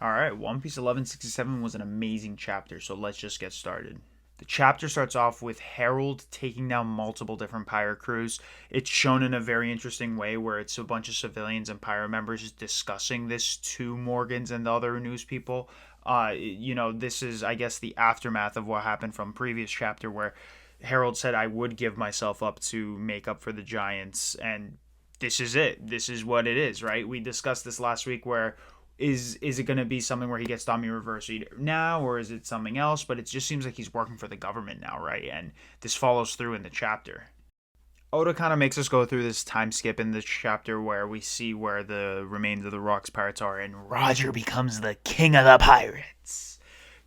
Alright, One Piece 1167 was an amazing chapter, so let's just get started. The chapter starts off with Herald taking down multiple different pirate crews. It's shown in a very interesting way where it's a bunch of civilians and pirate members discussing this to Morgans and the other news people. This is, I guess, the aftermath of what happened from previous chapter where Harold said, I would give myself up to make up for the Giants, and this is it. This is what it is, right? We discussed this last week where is it going to be something where he gets Dami reversed now, or is it something else? But it just seems like he's working for the government now, right? And this follows through in the chapter. Oda kind of makes us go through this time skip in this chapter where we see where the remains of the Rocks pirates are, and Roger becomes the king of the pirates.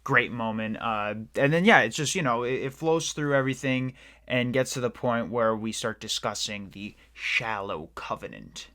Great moment. And then, yeah, it's just, it flows through everything and gets to the point where we start discussing the Shallow Covenant.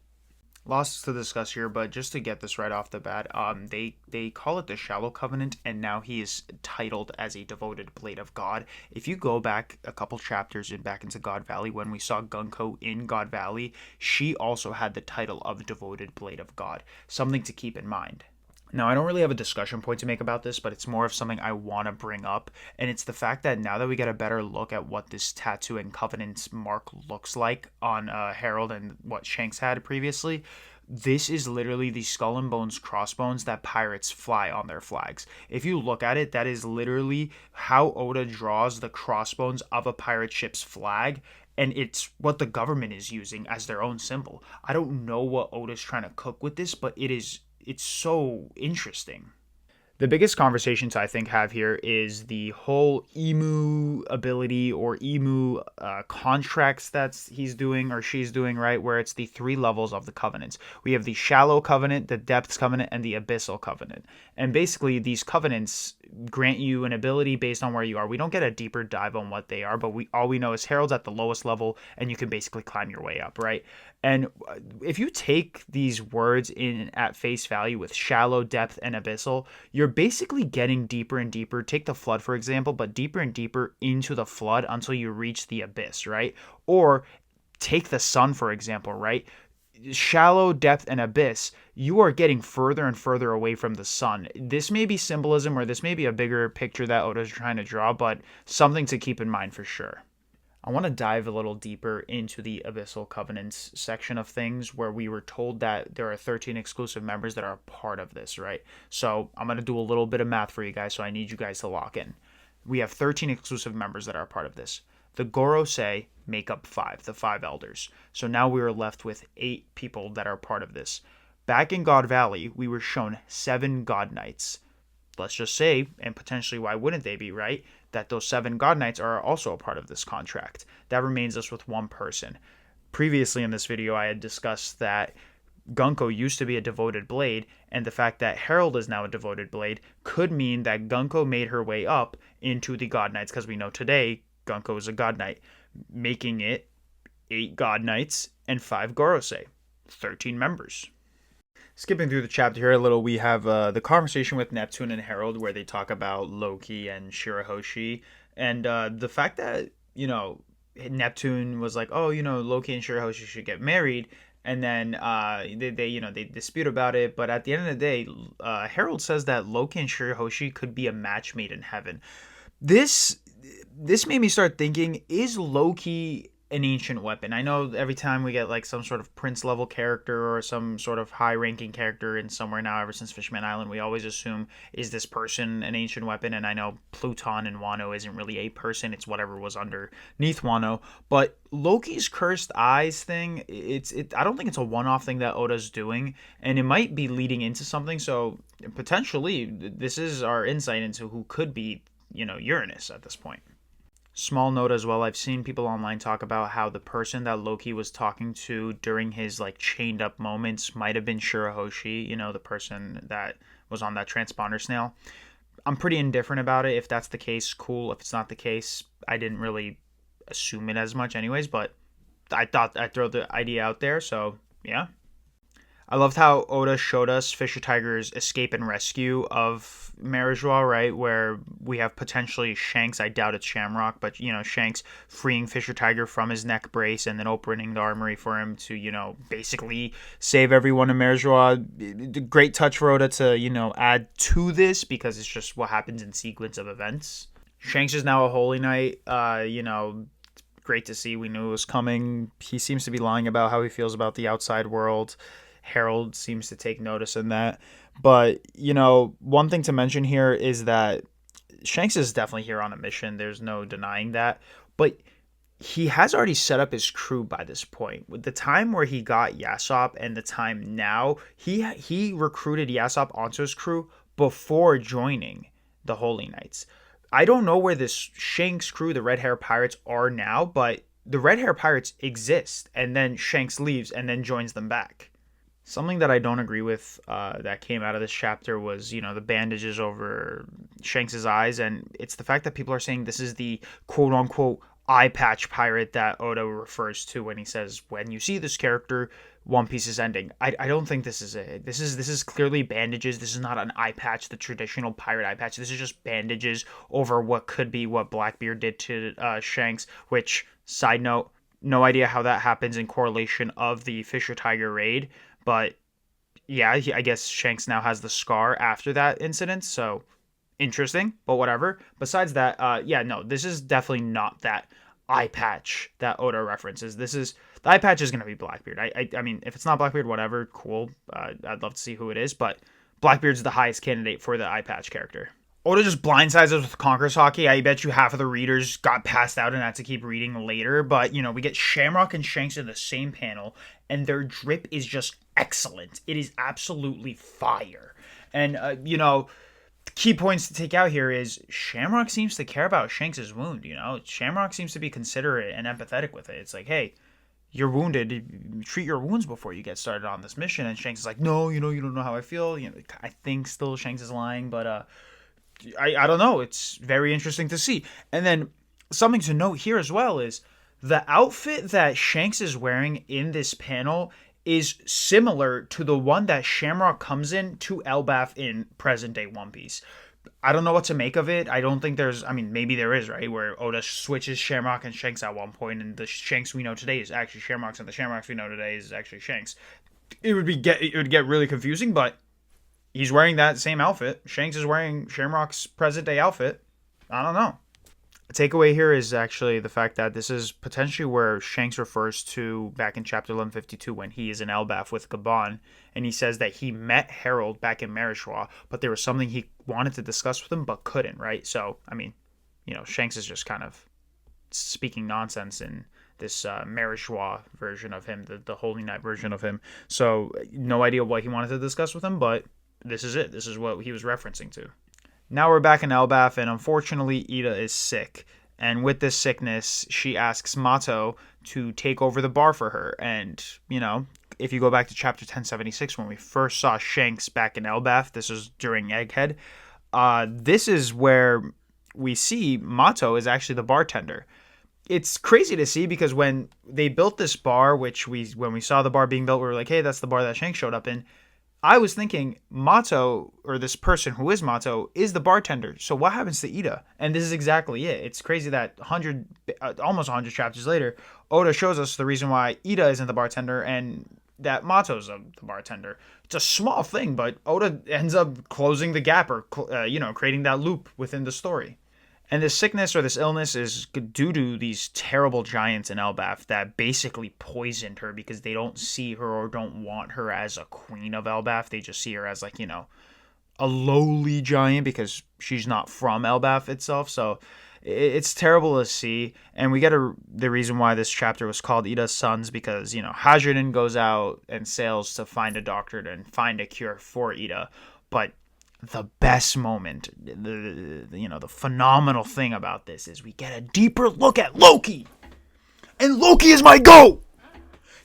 Lots to discuss here, but just to get this right off the bat, they call it the Shallow Covenant, and now he is titled as a devoted blade of God. If you go back a couple chapters and back into God Valley, when we saw Gunko in God Valley, she also had the title of devoted blade of God. Something to keep in mind. Now, I don't really have a discussion point to make about this, but it's more of something I want to bring up, and it's the fact that now that we get a better look at what this tattoo and covenant mark looks like on Herald and what Shanks had previously, this is literally the skull and bones crossbones that pirates fly on their flags. If you look at it, that is literally how Oda draws the crossbones of a pirate ship's flag, and it's what the government is using as their own symbol. I don't know what Oda's trying to cook with this, but it's so interesting. The biggest conversations I think have here is the whole IMU ability or IMU contracts that he's doing or she's doing, right? Where it's the three levels of the covenants. We have the Shallow Covenant, the Depths Covenant, and the Abyssal Covenant. And basically, these covenants grant you an ability based on where you are. We don't get a deeper dive on what they are, but all we know is Harold's at the lowest level, and you can basically climb your way up, right? And if you take these words in at face value with shallow, depth, and abyssal, you're basically getting deeper and deeper. Take the flood, for example, but deeper and deeper into the flood until you reach the abyss, right? Or take the sun, for example, right? Shallow, depth, and abyss, you are getting further and further away from the sun. This may be symbolism or this may be a bigger picture that Oda's trying to draw, but something to keep in mind for sure. I want to dive a little deeper into the Abyssal Covenants section of things where we were told that there are 13 exclusive members that are a part of this, right? So I'm going to do a little bit of math for you guys, so I need you guys to lock in. We have 13 exclusive members that are a part of this. The Gorosei make up 5, the 5 elders. So now we are left with 8 people that are part of this. Back in God Valley, we were shown 7 God Knights. Let's just say, and potentially why wouldn't they be, right, that those 7 God Knights are also a part of this contract. That remains us with 1 person. Previously in this video, I had discussed that Gunko used to be a devoted blade, and the fact that Herald is now a devoted blade could mean that Gunko made her way up into the God Knights, because we know today Gunko is a God Knight, making it 8 God Knights and 5 Gorosei, 13 members. Skipping through the chapter here a little, we have the conversation with Neptune and Herald where they talk about Loki and Shirahoshi, and the fact that Neptune was like, oh, Loki and Shirahoshi should get married, and then they dispute about it, but at the end of the day, Herald says that Loki and Shirahoshi could be a match made in heaven. This made me start thinking: is Loki an ancient weapon? I know every time we get like some sort of prince level character or some sort of high ranking character in somewhere now, ever since Fishman Island, we always assume, is this person an ancient weapon? And I know Pluton and Wano isn't really a person, it's whatever was underneath Wano. But Loki's cursed eyes thing, I don't think it's a one-off thing that Oda's doing, and it might be leading into something. So potentially this is our insight into who could be, Uranus at this point. Small note as well, I've seen people online talk about how the person that Loki was talking to during his like chained up moments might have been Shirahoshi, the person that was on that transponder snail. I'm pretty indifferent about it. If that's the case, cool. If it's not the case, I didn't really assume it as much anyways, but I thought I'd throw the idea out there, so yeah. I loved how Oda showed us Fisher Tiger's escape and rescue of Mary Joie, right? Where we have potentially Shanks. I doubt it's Shamrock, but, Shanks freeing Fisher Tiger from his neck brace and then opening the armory for him to, basically save everyone in Mary Joie. Great touch for Oda to, add to this because it's just what happens in sequence of events. Shanks is now a Holy Knight, great to see. We knew it was coming. He seems to be lying about how he feels about the outside world. Herald seems to take notice in that. But, one thing to mention here is that Shanks is definitely here on a mission. There's no denying that. But he has already set up his crew by this point. With the time where he got Yasop and the time now, he recruited Yasop onto his crew before joining the Holy Knights. I don't know where this Shanks crew, the Red Hair Pirates, are now, but the Red Hair Pirates exist, and then Shanks leaves and then joins them back. Something that I don't agree with that came out of this chapter was, the bandages over Shanks' eyes, and it's the fact that people are saying this is the quote-unquote eyepatch pirate that Oda refers to when he says, when you see this character, One Piece is ending. I don't think this is it. This is clearly bandages. This is not an eye patch, the traditional pirate eye patch. This is just bandages over what could be what Blackbeard did to Shanks, which, side note, no idea how that happens in correlation of the Fisher Tiger raid. But yeah, I guess Shanks now has the scar after that incident, so interesting, but whatever. Besides that, this is definitely not that eye patch that Oda references. The eye patch is going to be Blackbeard. I mean, if it's not Blackbeard, whatever, cool. I'd love to see who it is, but Blackbeard's the highest candidate for the eye patch character. Oda just blindsides us with Conqueror's Hockey. I bet you half of the readers got passed out and had to keep reading later. But, we get Shamrock and Shanks in the same panel, and their drip is just excellent. It is absolutely fire. And, key points to take out here is Shamrock seems to care about Shanks' wound, Shamrock seems to be considerate and empathetic with it. It's like, hey, you're wounded, treat your wounds before you get started on this mission. And Shanks is like, no, you don't know how I feel. I think still Shanks is lying, but I don't know. It's very interesting to see. And then something to note here as well is the outfit that Shanks is wearing in this panel is similar to the one that Shamrock comes in to Elbaf in present-day One Piece. I don't know what to make of it. I don't think maybe there is, right, where Oda switches Shamrock and Shanks at one point, and the Shanks we know today is actually Shamrock's, and the Shamrocks we know today is actually Shanks. It would get really confusing, but he's wearing that same outfit. Shanks is wearing Shamrock's present-day outfit. I don't know. The takeaway here is actually the fact that this is potentially where Shanks refers to back in chapter 1152 when he is in Elbaf with Gabon, and he says that he met Herald back in Mary Joie, but there was something he wanted to discuss with him but couldn't, right? So, Shanks is just kind of speaking nonsense in this Mary Joie version of him, the Holy Knight version of him. So, no idea what he wanted to discuss with him, but this is it. This is what he was referencing to. Now we're back in Elbaf, and unfortunately, Ida is sick. And with this sickness, she asks Mato to take over the bar for her. And, if you go back to chapter 1076, when we first saw Shanks back in Elbaf, this was during Egghead, this is where we see Mato is actually the bartender. It's crazy to see because when they built this bar, when we saw the bar being built, we were like, hey, that's the bar that Shanks showed up in. I was thinking Mato, or this person who is Mato, is the bartender. So what happens to Ida? And this is exactly it. It's crazy that almost 100 chapters later, Oda shows us the reason why Ida isn't the bartender and that Mato's the bartender. It's a small thing, but Oda ends up closing the gap or, creating that loop within the story. And this sickness or this illness is due to these terrible giants in Elbaf that basically poisoned her because they don't see her or don't want her as a queen of Elbaf. They just see her as a lowly giant because she's not from Elbaf itself. So it's terrible to see. And we get the reason why this chapter was called Ida's Sons because, Hajiden goes out and sails to find a doctor and find a cure for Ida. But the best moment, the phenomenal thing about this is we get a deeper look at Loki. And Loki is my GOAT!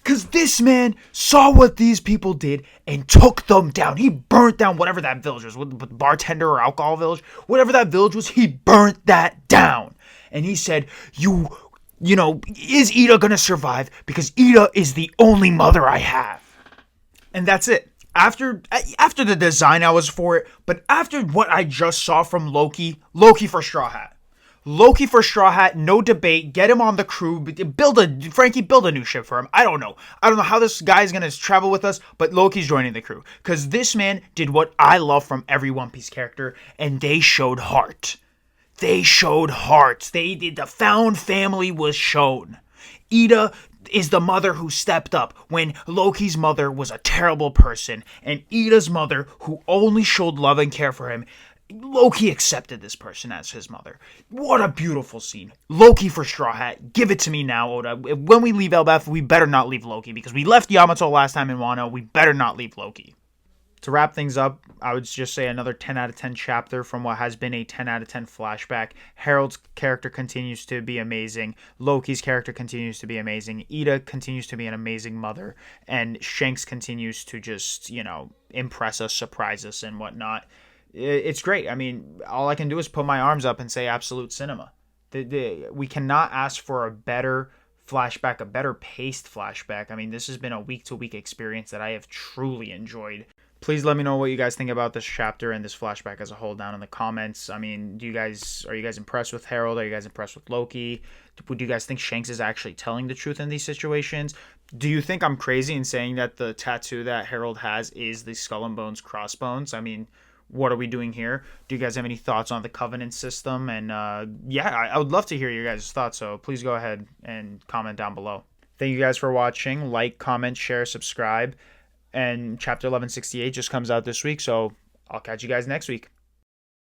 Because this man saw what these people did and took them down. He burnt down whatever that village was, bartender or alcohol village, whatever that village was, he burnt that down. And he said, is Ida going to survive? Because Ida is the only mother I have. And that's it. After the design, I was for it, but after what I just saw from Loki for Strawhat. Loki for Strawhat, no debate. Get him on the crew. Build a new ship for him. I don't know how this guy's gonna travel with us, but Loki's joining the crew because this man did what I love from every One Piece character, and they showed heart. They showed heart. The found family was shown. Ida is the mother who stepped up when Loki's mother was a terrible person, and Ida's mother, who only showed love and care for him, Loki accepted this person as his mother. What a beautiful scene. Loki for Straw Hat. Give it to me now, Oda. When we leave Elbaf, we better not leave Loki, because we left Yamato last time in Wano. We better not leave Loki. To wrap things up, I would just say another 10 out of 10 chapter from what has been a 10 out of 10 flashback. Herald's character continues to be amazing. Loki's character continues to be amazing. Ida continues to be an amazing mother. And Shanks continues to just, impress us, surprise us, and whatnot. It's great. I mean, all I can do is put my arms up and say absolute cinema. We cannot ask for a better flashback, a better paced flashback. I mean, this has been a week-to-week experience that I have truly enjoyed. Please let me know what you guys think about this chapter and this flashback as a whole down in the comments. I mean, are you guys impressed with Herald? Are you guys impressed with Loki? Do you guys think Shanks is actually telling the truth in these situations? Do you think I'm crazy in saying that the tattoo that Herald has is the Skull and Bones Crossbones? I mean, what are we doing here? Do you guys have any thoughts on the Covenant system? And I would love to hear your guys' thoughts, so please go ahead and comment down below. Thank you guys for watching. Like, comment, share, subscribe. And chapter 1168 just comes out this week, so I'll catch you guys next week.